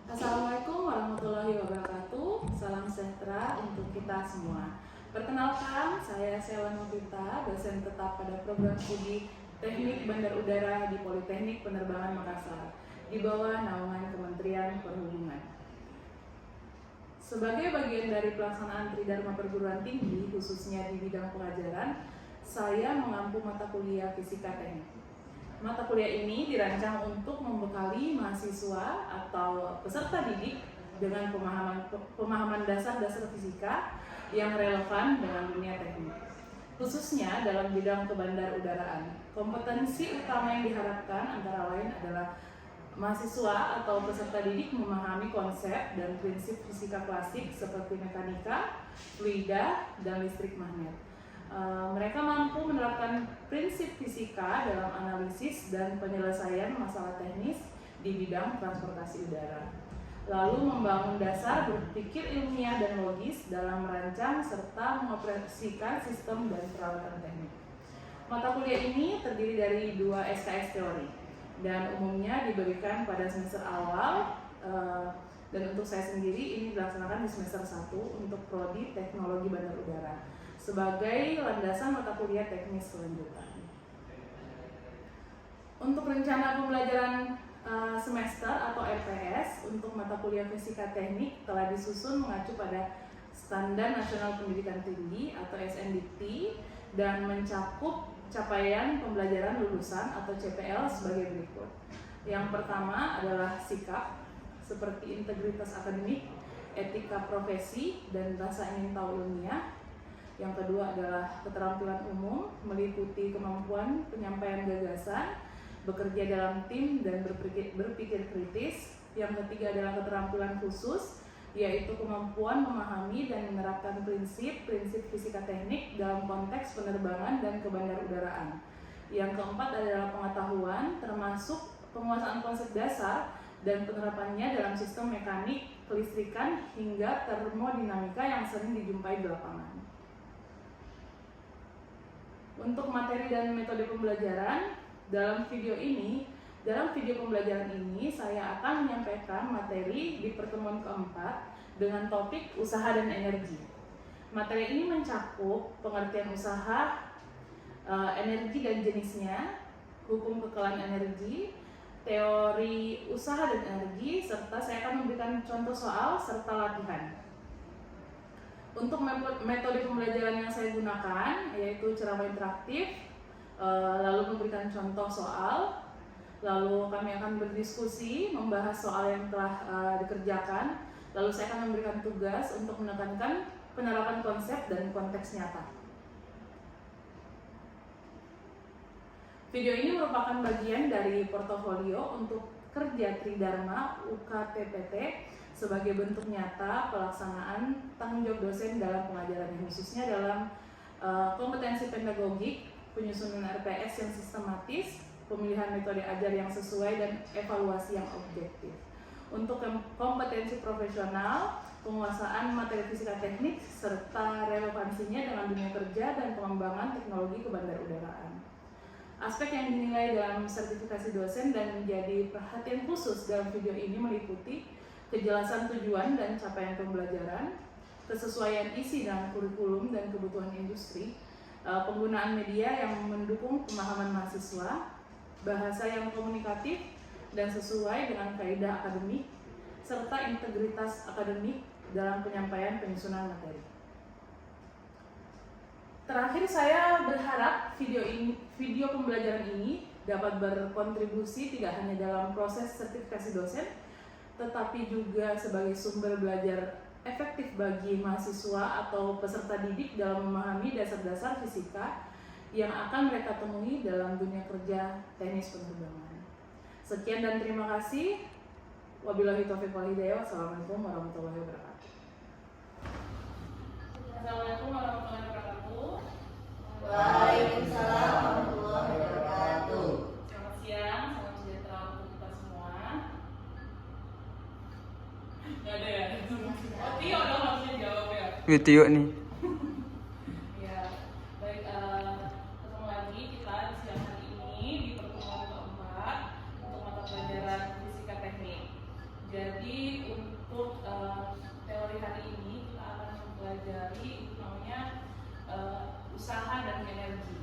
Assalamualaikum warahmatullahi wabarakatuh. Salam sejahtera untuk kita semua. Perkenalkan, saya Sheila Novita, dosen tetap pada program studi Teknik Bandar Udara di Politeknik Penerbangan Makassar, di bawah naungan Kementerian Perhubungan. Sebagai bagian dari pelaksanaan Tridharma Perguruan Tinggi, khususnya di bidang pengajaran, saya mengampu mata kuliah Fisika Teknik. Mata kuliah ini dirancang untuk membekali mahasiswa atau peserta didik dengan pemahaman dasar-dasar fisika yang relevan dengan dunia teknik, khususnya dalam bidang kebandarudaraan. Kompetensi utama yang diharapkan antara lain adalah mahasiswa atau peserta didik memahami konsep dan prinsip fisika klasik seperti mekanika, fluida, dan listrik magnet. Mereka mampu menerapkan prinsip fisika dalam analisis dan penyelesaian masalah teknis di bidang transportasi udara, lalu membangun dasar berpikir ilmiah dan logis dalam merancang serta mengoperasikan sistem dan peralatan teknik. Mata kuliah ini terdiri dari 2 SKS teori dan umumnya diberikan pada semester awal, dan untuk saya sendiri ini dilaksanakan di semester 1 untuk prodi Teknologi Bandar Udara sebagai landasan mata kuliah teknis kelanjutan. Untuk rencana pembelajaran semester atau RPS untuk mata kuliah Fisika Teknik telah disusun mengacu pada Standar Nasional Pendidikan Tinggi atau SNDT dan mencakup capaian pembelajaran lulusan atau CPL sebagai berikut. Yang pertama adalah sikap seperti integritas akademik, etika profesi, dan rasa ingin tahu ilmiah. Yang kedua adalah keterampilan umum, meliputi kemampuan penyampaian gagasan, bekerja dalam tim, dan berpikir kritis. Yang ketiga adalah keterampilan khusus, yaitu kemampuan memahami dan menerapkan prinsip-prinsip fisika teknik dalam konteks penerbangan dan kebandarudaraan. Yang keempat adalah pengetahuan, termasuk penguasaan konsep dasar dan penerapannya dalam sistem mekanik, kelistrikan, hingga termodinamika yang sering dijumpai di lapangan. Untuk materi dan metode pembelajaran, dalam video pembelajaran ini saya akan menyampaikan materi di pertemuan keempat dengan topik usaha dan energi. Materi ini mencakup pengertian usaha, energi dan jenisnya, hukum kekelan energi, teori usaha dan energi, serta saya akan memberikan contoh soal serta latihan. Untuk metode pembelajaran yang saya gunakan yaitu ceramah interaktif, lalu memberikan contoh soal, lalu kami akan berdiskusi membahas soal yang telah dikerjakan, lalu saya akan memberikan tugas untuk menekankan penerapan konsep dan konteks nyata. Video ini merupakan bagian dari portofolio untuk kerja Tridharma UKTPT sebagai bentuk nyata pelaksanaan tanggung jawab dosen dalam pengajaran, khususnya dalam kompetensi pedagogik, penyusunan RPS yang sistematis, pemilihan metode ajar yang sesuai, dan evaluasi yang objektif. Untuk kompetensi profesional, penguasaan materi fisika teknik, serta relevansinya dengan dunia kerja dan pengembangan teknologi kebandarudaraan. Aspek yang dinilai dalam sertifikasi dosen dan menjadi perhatian khusus dalam video ini meliputi kejelasan tujuan dan capaian pembelajaran, kesesuaian isi dengan kurikulum dan kebutuhan industri, penggunaan media yang mendukung pemahaman mahasiswa, bahasa yang komunikatif dan sesuai dengan kaidah akademik, serta integritas akademik dalam penyampaian penyusunan materi. Terakhir, saya berharap video pembelajaran ini dapat berkontribusi tidak hanya dalam proses sertifikasi dosen, tetapi juga sebagai sumber belajar efektif bagi mahasiswa atau peserta didik dalam memahami dasar-dasar fisika yang akan mereka temui dalam dunia kerja teknis penerbangan. Sekian dan terima kasih. Wabillahi taufiq wal hidayah. Wassalamualaikum warahmatullahi wabarakatuh. Assalamualaikum warahmatullahi wabarakatuh. Waalaikumsalam warahmatullahi wabarakatuh. Selamat siang, salam sejahtera untuk kita semua. Gak ada ya? Oh, Tio dong harusnya jawab ya. Tio nih. Ya, baik, ketemu lagi kita di siang hari ini di pertemuan keempat untuk mata pelajaran fisika teknik. Jadi untuk teori hari ini kita akan mempelajari itu namanya usaha dan energi.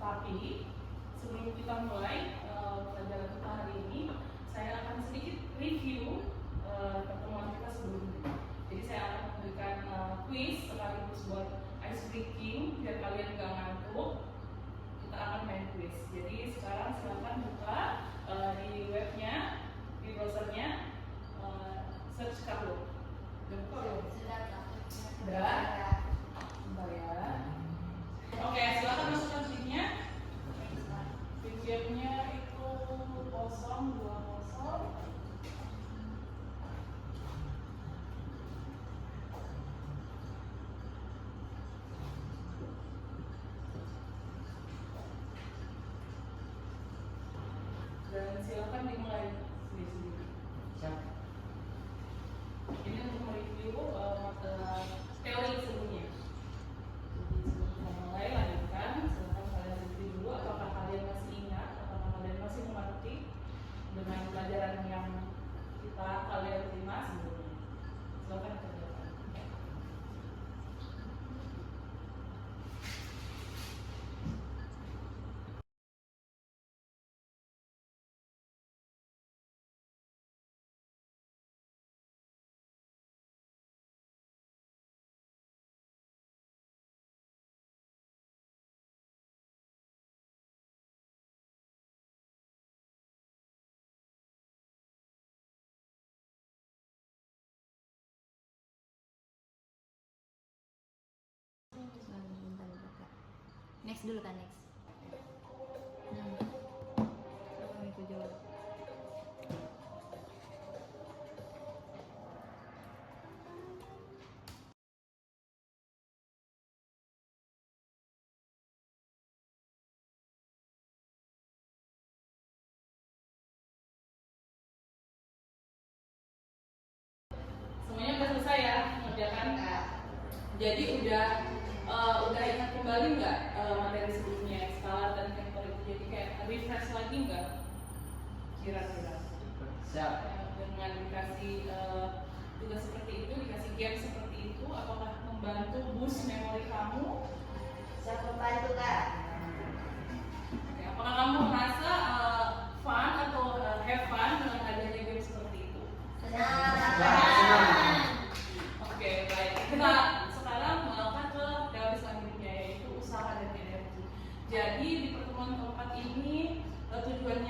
Tapi sebelum kita mulai pelajaran kita hari ini, saya akan sedikit review pertemuan kita sebelumnya. Jadi saya akan memberikan quiz sekaligus buat ice breaking biar kalian gak ngantuk. Kita akan main quiz. Jadi sekarang silakan buka di webnya, di browsernya, search Kahoot. Udah buka belum? Udah? Bentar ya. Oke, silakan masukkan linknya. Linknya itu 020. Dan silakan dimulai sendiri. Ini untuk mereview teori sebelumnya. Jadi sebelum kita mulai lanjutkan, silakan kalian review dulu apakah kalian masih ingat, apakah kalian masih mengerti dengan pelajaran yang kalian terima sebelumnya. Silakan kerjakan. Next dulu kan, next. Apa itu jawab? Semuanya udah selesai ya mengerjakan? Jadi udah ingat kembali nggak materi sebelumnya, skala dan vektor itu? Jadi kayak refresh lagi nggak? Kira-kira? Siap. Dengan dikasih tugas seperti itu, dikasih game seperti itu, apakah membantu boost memori kamu? Siap membantu Kak. Oke, apakah kamu merasa fun atau have fun dengan adanya game seperti itu? Oke, baik. Kita sekarang melangkah ke teori selanjutnya, yaitu usaha dan energi. Jadi di pertemuan keempat ini tujuan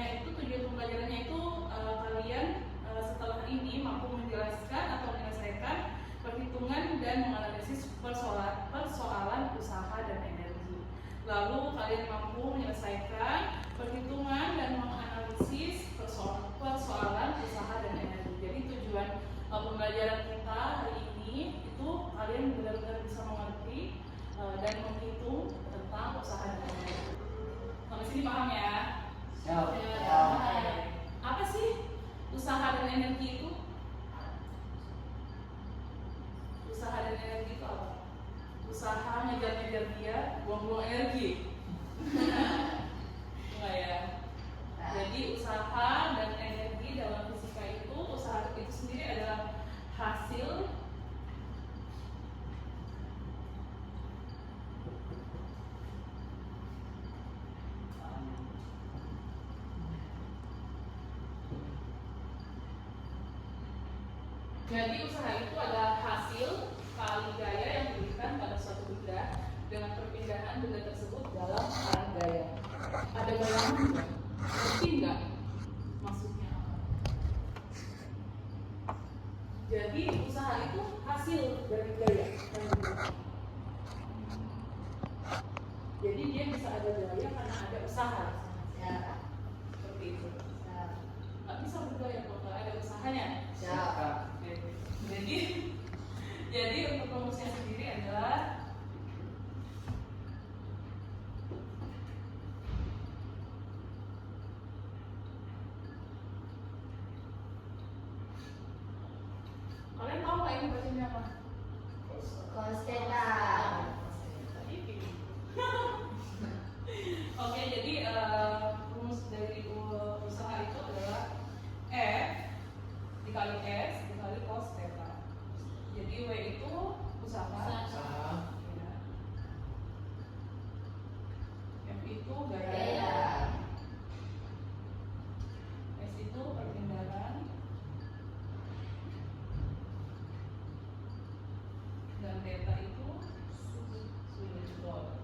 pembelajarannya itu kalian setelah ini mampu menjelaskan atau menyelesaikan perhitungan dan menganalisis persoalan usaha dan energi. Lalu kalian mampu menyelesaikan perhitungan dan menganalisis persoalan usaha dan energi. Jadi tujuan pembelajaran kita hari ini itu kalian benar-benar bisa mengerti dan menghitung tentang usaha dan energi. Sampai sini paham ya? Siap. Ya. Apa sih usaha dan energi itu? Usaha dan energi itu apa? Usaha ngejar-ngejar dia, buang-buang energi. Enggak ya? Jadi usaha dan energi dalam fisika itu, usaha itu sendiri adalah hasil kali gaya yang diberikan pada suatu benda dengan perpindahan benda tersebut dalam arah gaya. Ada bayangan nggak? Ngerti nggak maksudnya apa? Jadi usaha itu hasil dari gaya yang diberikan. Jadi dia bisa ada gaya karena ada usaha. Ya. Seperti itu. Ya. Nggak bisa bergaya kalau nggak ada usahanya. Siap. Jadi untuk rumusnya sendiri adalah kalian tahu nggak ini bacanya dan theta itu sudut jebol.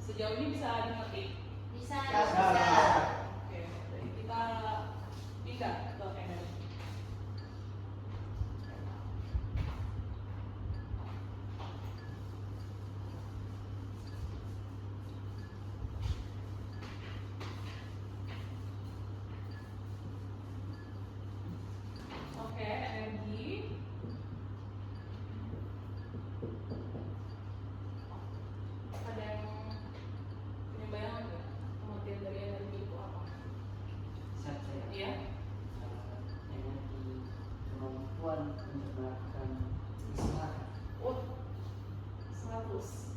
Sejauh ini bisa dimengerti? Bisa. Oke, jadi kita pindah ke energi. Oke, energi. Ada yang punya bayangan nggak? Pengertian dari energi itu apa? Saya. Iya? Energi kemampuan untuk melakukan usaha. Oh, 100.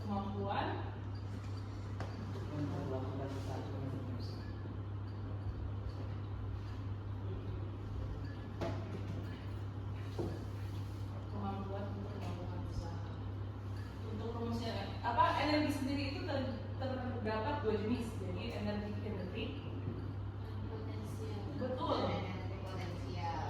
Kemampuan Untuk melakukan usaha. kemampuan untuk melakukan usaha. Untuk rumusnya apa? Energi sendiri itu terdapat dua jenis. Jadi energi kinetik. Potensial. Betul. Energi potensial.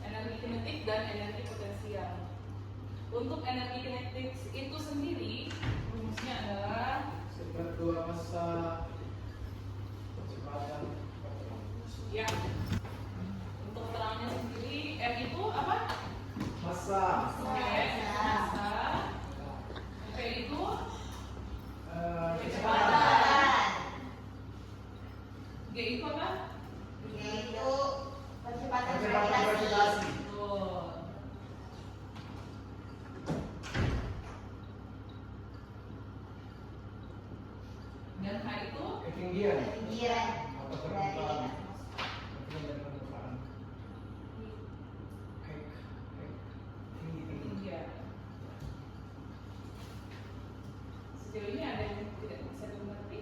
Energi kinetik dan energi potensial. Untuk energi kinetik itu sendiri rumusnya adalah Seperti masa kecepatan ya. Untuk keterangannya sendiri M itu apa? masa Oke, massa. P itu kecepatan G itu apa? Yaitu percepatan kecepatan gravitasi. gravitasi Betul. Dan H itu ketinggian Ketinggian atau dari permukaan atmosfer. ketinggian dari permukaan tinggi ketinggian. Sejauh ini ada yang tidak bisa dimengerti?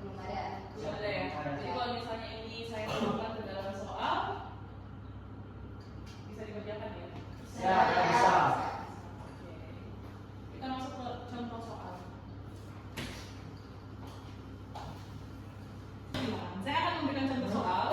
Belum ada. Belum ada ya. Jadi kalau misalnya ini saya tuangkan ke dalam soal, bisa dikerjakan ya. Ya, bisa. Oke. Kita masuk ke contoh soal. Saya akan memberikan contoh soal.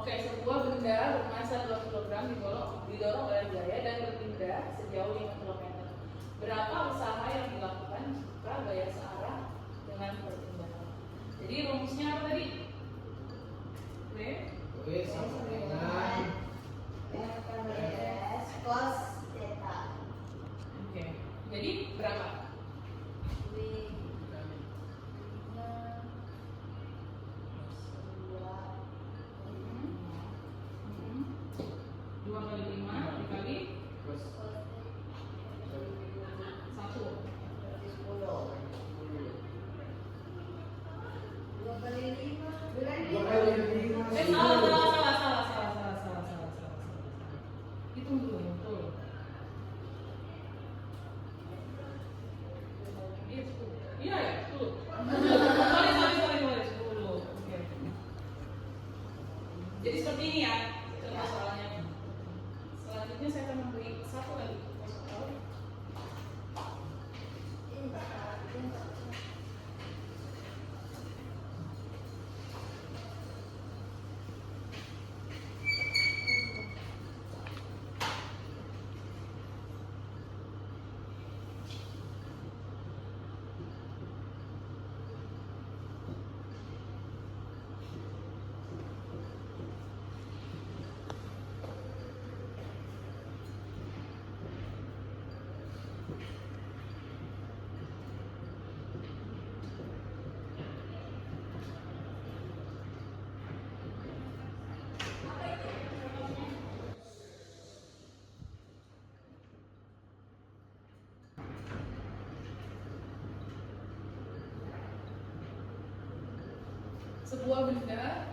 Oke, sebuah benda bermassa 2 kg didorong oleh gaya dan berpindah sejauh 5 km. Berapa usaha yang dilakukan jika gaya searah dengan perpindahan? Jadi rumusnya apa tadi? W W sama dengan S cos theta. Oke. Jadi berapa? W dua 2 kali 5 dikali cos 1. 2 kali 5 Salah. Hitung dulu yang betul. Iya ya, 10. Sorry, 10. Oke. Jadi seperti ini ya contoh soalnya. Selanjutnya saya akan memberi satu lagi contoh soal. sebuah benda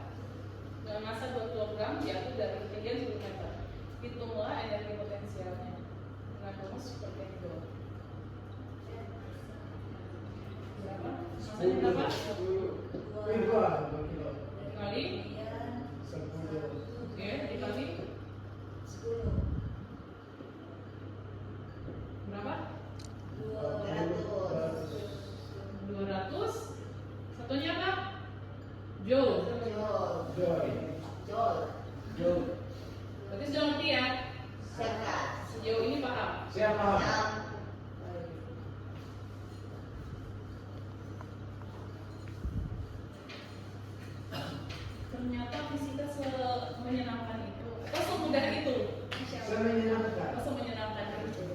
dengan massa 2 kg jatuh dari ketinggian 10 meter. Hitunglah energi potensialnya dengan rumus seperti ini dulu. Berapa? Masanya berapa? 2 kilo. Kali 10. oke, dikali 10. berapa? 200. 200. Satunya apa? Joule. Joy. Jauh. Berarti sudah ngerti ya? Siapkan. Sejauh ini paham? Siapa? Ternyata fisika menyenangkan itu, atau semudah itu? Semenyenangkan. Atau semenyenangkan itu?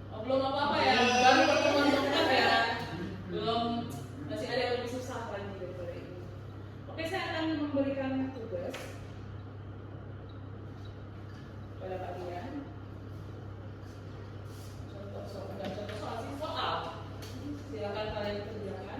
Oh, belum apa-apa ya, baru pertemuan keempat ya. Belum, masih ada yang lebih susah lagi daripada ini. Oke, saya akan memberikan tugas pada kalian. Contoh soal sih soal. Silakan kalian kerjakan.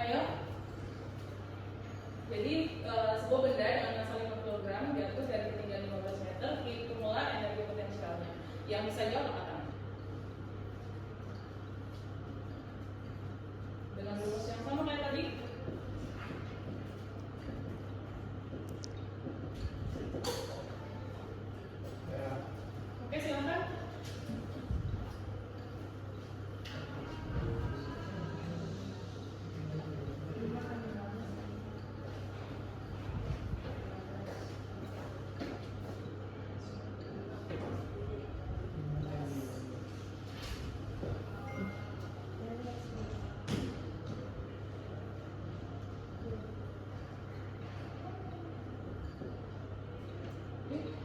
Ayo. Jadi sebuah benda dengan massa 5 kg jatuh dari ketinggian 15 meter, hitunglah energi potensialnya. Yang bisa jawab angkat tangan. Dengan rumus yang sama kayak tadi. Ya. Oke, silakan.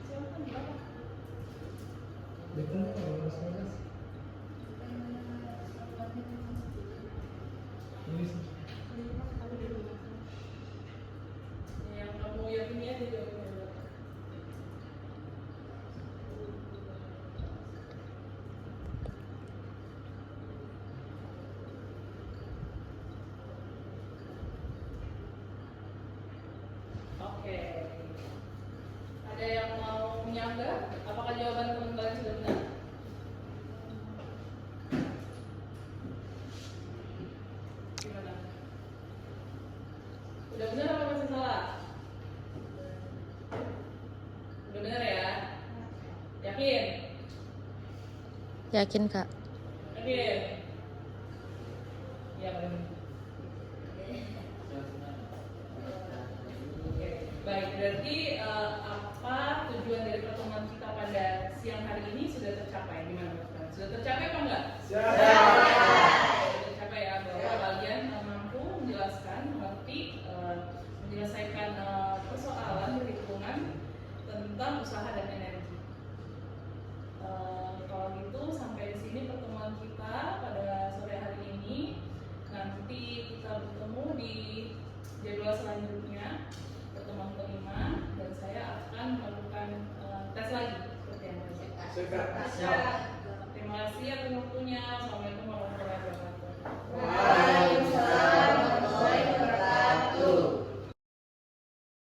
Silakan berapa? Betul, Mas. Ini Yang kamu yakini aja jawabnya. Oke. Ada yang mau menyanggah? Apakah jawaban teman kalian sudah benar? Gimana? Udah benar apa masih salah? Udah benar ya? Yakin? Yakin, Kak. Yakin? Iya benar. Oke, baik. Berarti apa tujuan dari pertemuan kita pada siang hari ini sudah tercapai? Gimana teman-teman? Sudah tercapai apa enggak? Sudah tercapai ya, bahwa kalian mampu menjelaskan, mengerti, menyelesaikan persoalan perhitungan tentang usaha dan energi. Kalau gitu sampai di sini pertemuan kita pada sore hari ini. Nanti kita bertemu di jadwal selanjutnya, pertemuan kelima, dan saya akan melakukan tes lagi seperti yang tadi. Siap. Terima kasih atas waktunya. Assalamualaikum warahmatullahi wabarakatuh. Waalaikumsalam.